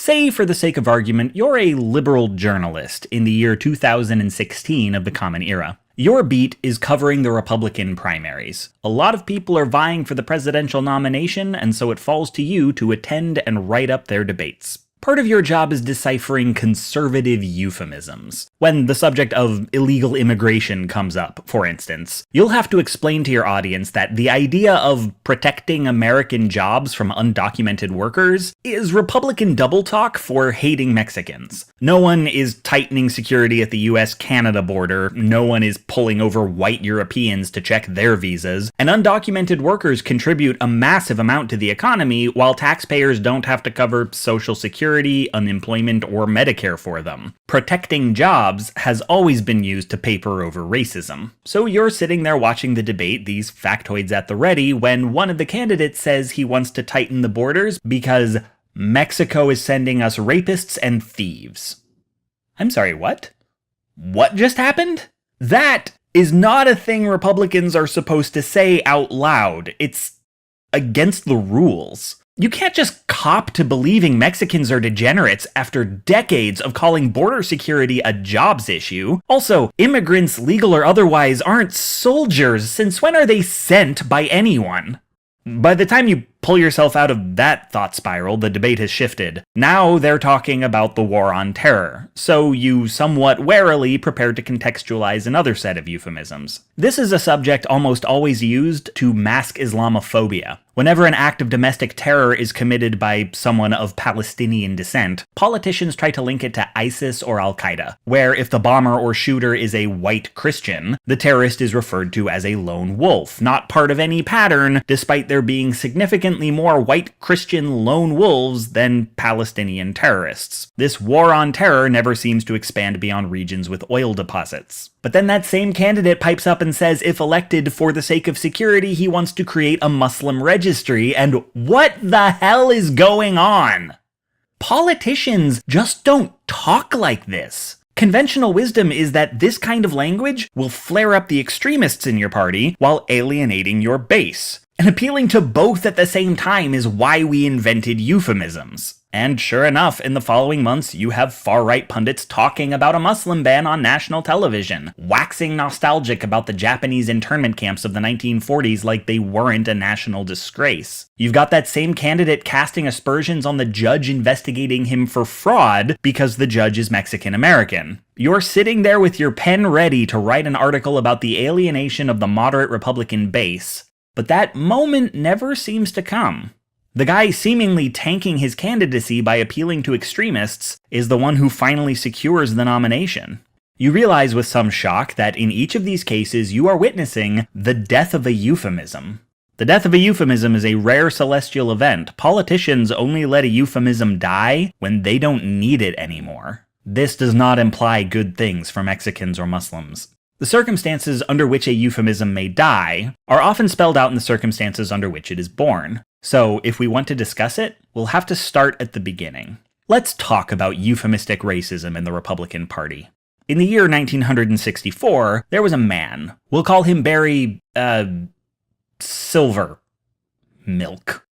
Say, for the sake of argument, you're a liberal journalist in the year 2016 of the Common Era. Your beat is covering the Republican primaries. A lot of people are vying for the presidential nomination, and so it falls to you to attend and write up their debates. Part of your job is deciphering conservative euphemisms. When the subject of illegal immigration comes up, for instance, you'll have to explain to your audience that the idea of protecting American jobs from undocumented workers is Republican double talk for hating Mexicans. No one is tightening security at the US-Canada border, no one is pulling over white Europeans to check their visas, and undocumented workers contribute a massive amount to the economy while taxpayers don't have to cover Social Security, unemployment, or Medicare for them. Protecting jobs has always been used to paper over racism. So you're sitting there watching the debate, these factoids at the ready, when one of the candidates says he wants to tighten the borders because Mexico is sending us rapists and thieves. I'm sorry, what? What just happened? That is not a thing Republicans are supposed to say out loud. It's against the rules. You can't just cop to believing Mexicans are degenerates after decades of calling border security a jobs issue. Also, immigrants, legal or otherwise, aren't soldiers. Since when are they sent by anyone? By the time you pull yourself out of that thought spiral, the debate has shifted. Now they're talking about the war on terror, so you somewhat warily prepare to contextualize another set of euphemisms. This is a subject almost always used to mask Islamophobia. Whenever an act of domestic terror is committed by someone of Palestinian descent, politicians try to link it to ISIS or Al-Qaeda, where if the bomber or shooter is a white Christian, the terrorist is referred to as a lone wolf, not part of any pattern, despite there being significantly more white Christian lone wolves than Palestinian terrorists. This war on terror never seems to expand beyond regions with oil deposits. But then that same candidate pipes up and says if elected for the sake of security, he wants to create a Muslim registry, and what the hell is going on? Politicians just don't talk like this. Conventional wisdom is that this kind of language will flare up the extremists in your party while alienating your base. And appealing to both at the same time is why we invented euphemisms. And sure enough, in the following months, you have far-right pundits talking about a Muslim ban on national television, waxing nostalgic about the Japanese internment camps of the 1940s like they weren't a national disgrace. You've got that same candidate casting aspersions on the judge investigating him for fraud because the judge is Mexican-American. You're sitting there with your pen ready to write an article about the alienation of the moderate Republican base, but that moment never seems to come. The guy seemingly tanking his candidacy by appealing to extremists is the one who finally secures the nomination. You realize with some shock that in each of these cases you are witnessing the death of a euphemism. The death of a euphemism is a rare celestial event. Politicians only let a euphemism die when they don't need it anymore. This does not imply good things for Mexicans or Muslims. The circumstances under which a euphemism may die are often spelled out in the circumstances under which it is born. So, if we want to discuss it, we'll have to start at the beginning. Let's talk about euphemistic racism in the Republican Party. In the year 1964, there was a man. We'll call him Barry, Silver Milk.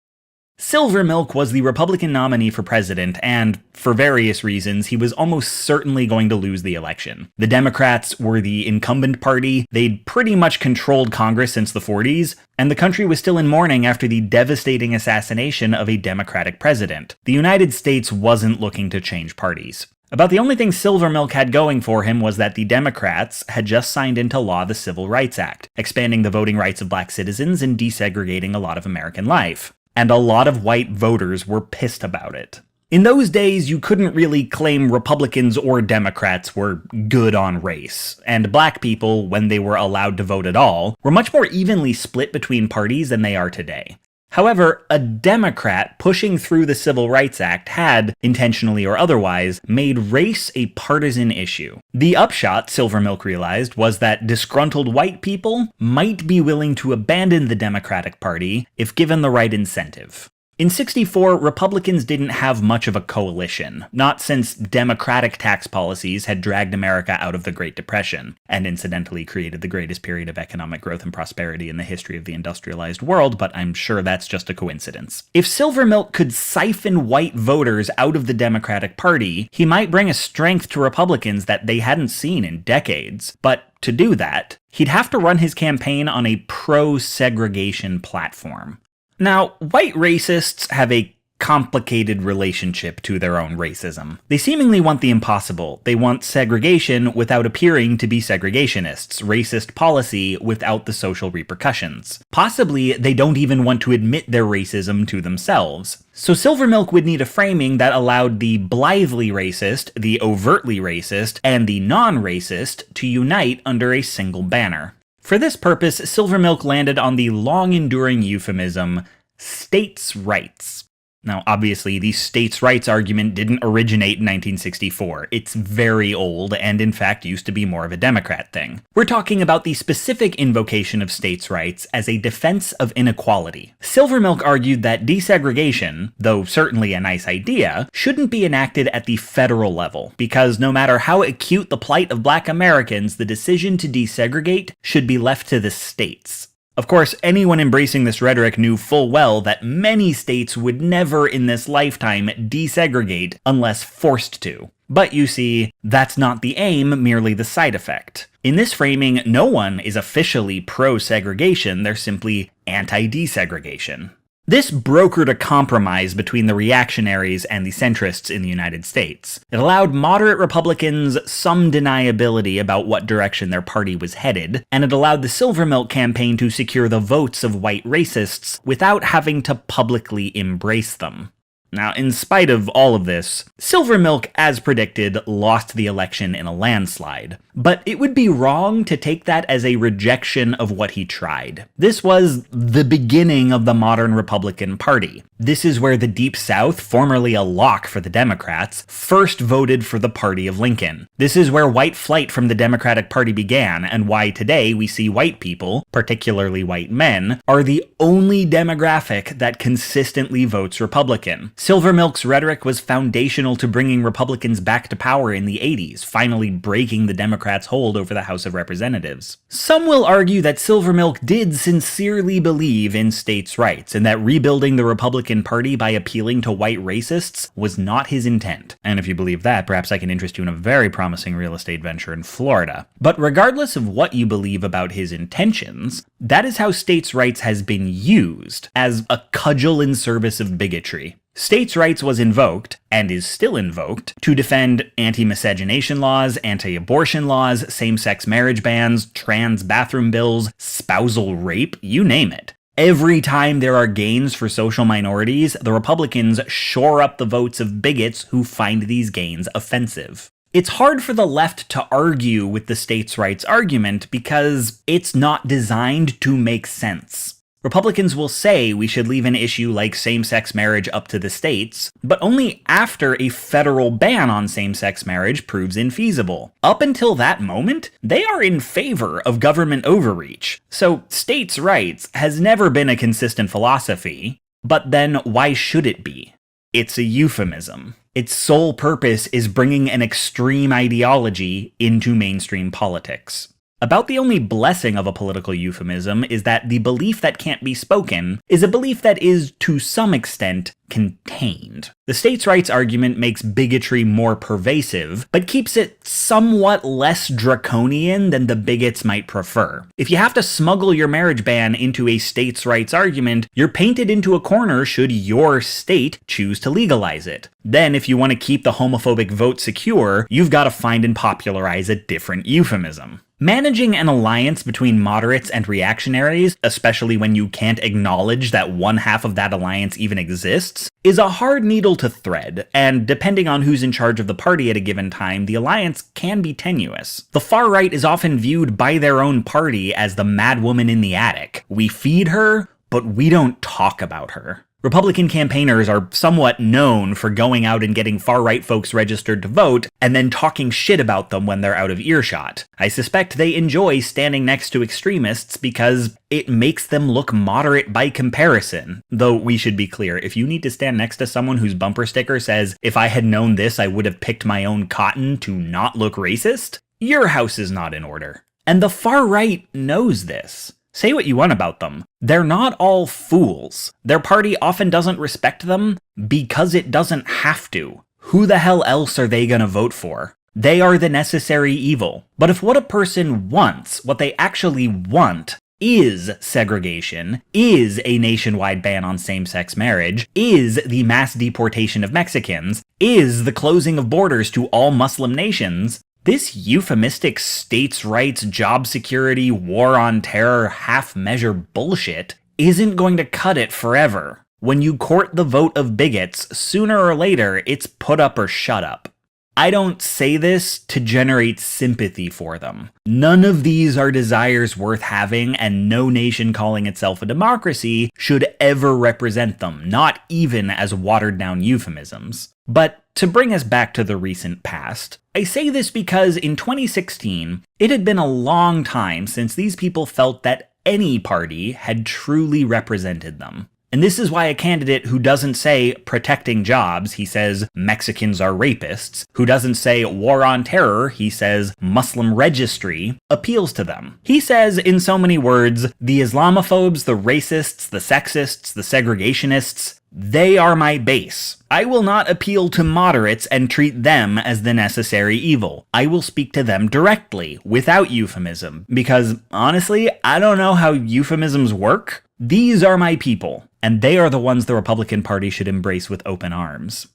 Silver Milk was the Republican nominee for president, and for various reasons, he was almost certainly going to lose the election. The Democrats were the incumbent party, they'd pretty much controlled Congress since the 40s, and the country was still in mourning after the devastating assassination of a Democratic president. The United States wasn't looking to change parties. About the only thing Silver Milk had going for him was that the Democrats had just signed into law the Civil Rights Act, expanding the voting rights of black citizens and desegregating a lot of American life. And a lot of white voters were pissed about it. In those days, you couldn't really claim Republicans or Democrats were good on race, and black people, when they were allowed to vote at all, were much more evenly split between parties than they are today. However, a Democrat pushing through the Civil Rights Act had, intentionally or otherwise, made race a partisan issue. The upshot, Silver Milk realized, was that disgruntled white people might be willing to abandon the Democratic Party if given the right incentive. In '64, Republicans didn't have much of a coalition, not since Democratic tax policies had dragged America out of the Great Depression, and incidentally created the greatest period of economic growth and prosperity in the history of the industrialized world, but I'm sure that's just a coincidence. If Silvermilk could siphon white voters out of the Democratic Party, he might bring a strength to Republicans that they hadn't seen in decades. But to do that, he'd have to run his campaign on a pro-segregation platform. Now, white racists have a complicated relationship to their own racism. They seemingly want the impossible. They want segregation without appearing to be segregationists, racist policy without the social repercussions. Possibly, they don't even want to admit their racism to themselves. So Silvermilk would need a framing that allowed the blithely racist, the overtly racist, and the non-racist to unite under a single banner. For this purpose, Silvermilk landed on the long-enduring euphemism, states' rights. Now, obviously, the states' rights argument didn't originate in 1964. It's very old, and in fact used to be more of a Democrat thing. We're talking about the specific invocation of states' rights as a defense of inequality. Silvermilk argued that desegregation, though certainly a nice idea, shouldn't be enacted at the federal level, because no matter how acute the plight of Black Americans, the decision to desegregate should be left to the states. Of course, anyone embracing this rhetoric knew full well that many states would never in this lifetime desegregate unless forced to. But you see, that's not the aim, merely the side effect. In this framing, no one is officially pro-segregation, they're simply anti-desegregation. This brokered a compromise between the reactionaries and the centrists in the United States. It allowed moderate Republicans some deniability about what direction their party was headed, and it allowed the Silvermilk campaign to secure the votes of white racists without having to publicly embrace them. Now, in spite of all of this, Silvermilk, as predicted, lost the election in a landslide. But it would be wrong to take that as a rejection of what he tried. This was the beginning of the modern Republican Party. This is where the Deep South, formerly a lock for the Democrats, first voted for the party of Lincoln. This is where white flight from the Democratic Party began, and why today we see white people, particularly white men, are the only demographic that consistently votes Republican. Silvermilk's rhetoric was foundational to bringing Republicans back to power in the 80s, finally breaking the Democrats' hold over the House of Representatives. Some will argue that Silvermilk did sincerely believe in states' rights, and that rebuilding the Republican Party by appealing to white racists was not his intent. And if you believe that, perhaps I can interest you in a very promising real estate venture in Florida. But regardless of what you believe about his intentions, that is how states' rights has been used as a cudgel in service of bigotry. States' rights was invoked, and is still invoked, to defend anti-miscegenation laws, anti-abortion laws, same-sex marriage bans, trans bathroom bills, spousal rape, you name it. Every time there are gains for social minorities, the Republicans shore up the votes of bigots who find these gains offensive. It's hard for the left to argue with the states' rights argument because it's not designed to make sense. Republicans will say we should leave an issue like same-sex marriage up to the states, but only after a federal ban on same-sex marriage proves infeasible. Up until that moment, they are in favor of government overreach. So states' rights has never been a consistent philosophy, but then why should it be? It's a euphemism. Its sole purpose is bringing an extreme ideology into mainstream politics. About the only blessing of a political euphemism is that the belief that can't be spoken is a belief that is, to some extent, contained. The states' rights argument makes bigotry more pervasive, but keeps it somewhat less draconian than the bigots might prefer. If you have to smuggle your marriage ban into a states' rights argument, you're painted into a corner should your state choose to legalize it. Then, if you want to keep the homophobic vote secure, you've got to find and popularize a different euphemism. Managing an alliance between moderates and reactionaries, especially when you can't acknowledge that one half of that alliance even exists, is a hard needle to thread, and depending on who's in charge of the party at a given time, the alliance can be tenuous. The far right is often viewed by their own party as the mad woman in the attic. We feed her, but we don't talk about her. Republican campaigners are somewhat known for going out and getting far-right folks registered to vote, and then talking shit about them when they're out of earshot. I suspect they enjoy standing next to extremists because it makes them look moderate by comparison. Though we should be clear, if you need to stand next to someone whose bumper sticker says, "If I had known this, I would have picked my own cotton," to not look racist, your house is not in order. And the far-right knows this. Say what you want about them. They're not all fools. Their party often doesn't respect them because it doesn't have to. Who the hell else are they gonna vote for? They are the necessary evil. But if what a person wants, what they actually want, is segregation, is a nationwide ban on same-sex marriage, is the mass deportation of Mexicans, is the closing of borders to all Muslim nations, this euphemistic states' rights, job security, war on terror, half-measure bullshit isn't going to cut it forever. When you court the vote of bigots, sooner or later it's put up or shut up. I don't say this to generate sympathy for them. None of these are desires worth having, and no nation calling itself a democracy should ever represent them, not even as watered-down euphemisms. But to bring us back to the recent past, I say this because in 2016, it had been a long time since these people felt that any party had truly represented them. And this is why a candidate who doesn't say protecting jobs, he says Mexicans are rapists, who doesn't say war on terror, he says Muslim registry, appeals to them. He says, in so many words, the Islamophobes, the racists, the sexists, the segregationists, they are my base. I will not appeal to moderates and treat them as the necessary evil. I will speak to them directly, without euphemism, because honestly, I don't know how euphemisms work. These are my people, and they are the ones the Republican Party should embrace with open arms.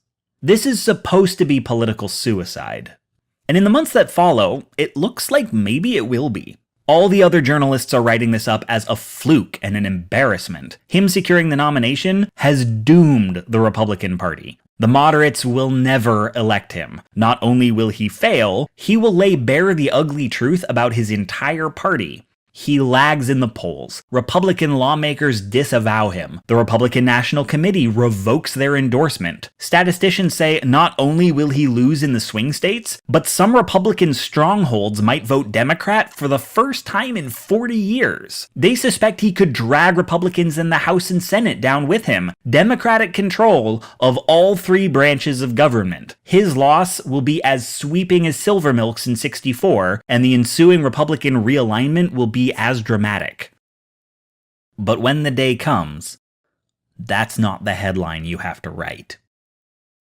This is supposed to be political suicide. And in the months that follow, it looks like maybe it will be. All the other journalists are writing this up as a fluke and an embarrassment. Him securing the nomination has doomed the Republican Party. The moderates will never elect him. Not only will he fail, he will lay bare the ugly truth about his entire party. He lags in the polls. Republican lawmakers disavow him. The Republican National Committee revokes their endorsement. Statisticians say not only will he lose in the swing states, but some Republican strongholds might vote Democrat for the first time in 40 years. They suspect he could drag Republicans in the House and Senate down with him. Democratic control of all three branches of government. His loss will be as sweeping as Silvermilk's in '64, and the ensuing Republican realignment will be as dramatic. But when the day comes, that's not the headline you have to write.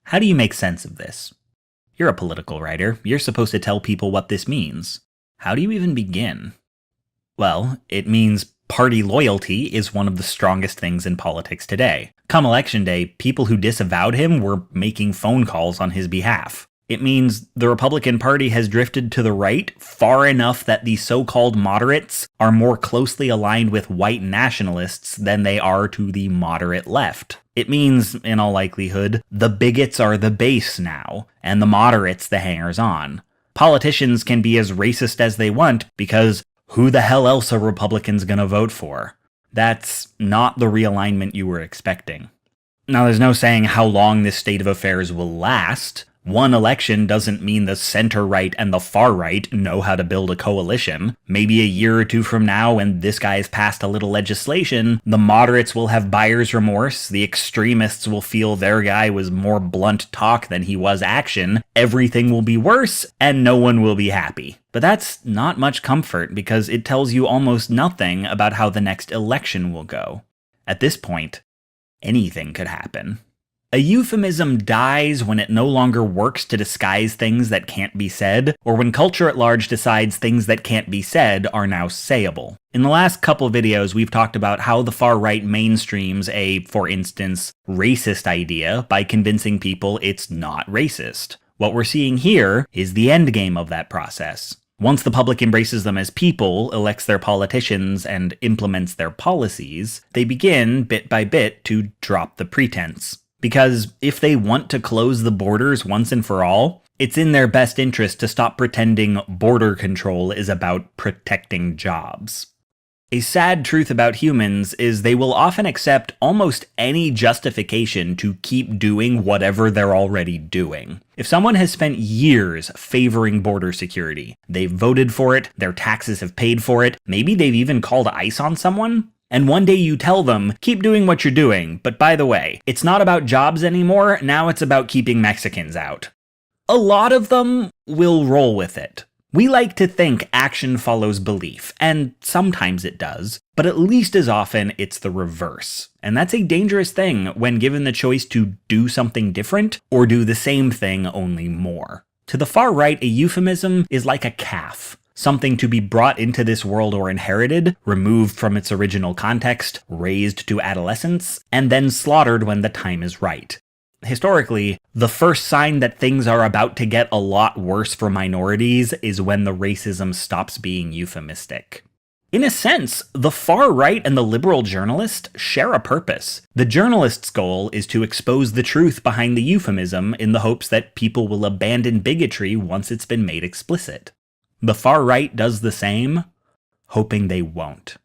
How do you make sense of this? You're a political writer. You're supposed to tell people what this means. How do you even begin? Well, it means party loyalty is one of the strongest things in politics today. Come election day, people who disavowed him were making phone calls on his behalf. It means the Republican Party has drifted to the right far enough that the so-called moderates are more closely aligned with white nationalists than they are to the moderate left. It means, in all likelihood, the bigots are the base now, and the moderates the hangers-on. Politicians can be as racist as they want because who the hell else are Republicans gonna vote for? That's not the realignment you were expecting. Now, there's no saying how long this state of affairs will last. One election doesn't mean the center-right and the far-right know how to build a coalition. Maybe a year or two from now, when this guy's passed a little legislation, the moderates will have buyer's remorse, the extremists will feel their guy was more blunt talk than he was action, everything will be worse, and no one will be happy. But that's not much comfort, because it tells you almost nothing about how the next election will go. At this point, anything could happen. A euphemism dies when it no longer works to disguise things that can't be said, or when culture at large decides things that can't be said are now sayable. In the last couple videos, we've talked about how the far right mainstreams a, for instance, racist idea by convincing people it's not racist. What we're seeing here is the endgame of that process. Once the public embraces them as people, elects their politicians, and implements their policies, they begin, bit by bit, to drop the pretense. Because if they want to close the borders once and for all, it's in their best interest to stop pretending border control is about protecting jobs. A sad truth about humans is they will often accept almost any justification to keep doing whatever they're already doing. If someone has spent years favoring border security, they've voted for it, their taxes have paid for it, maybe they've even called ICE on someone, and one day you tell them, keep doing what you're doing, but by the way, it's not about jobs anymore, now it's about keeping Mexicans out. A lot of them will roll with it. We like to think action follows belief, and sometimes it does, but at least as often it's the reverse. And that's a dangerous thing when given the choice to do something different or do the same thing only more. To the far right, a euphemism is like a calf. Something to be brought into this world or inherited, removed from its original context, raised to adolescence, and then slaughtered when the time is right. Historically, the first sign that things are about to get a lot worse for minorities is when the racism stops being euphemistic. In a sense, the far right and the liberal journalist share a purpose. The journalist's goal is to expose the truth behind the euphemism in the hopes that people will abandon bigotry once it's been made explicit. The far right does the same, hoping they won't.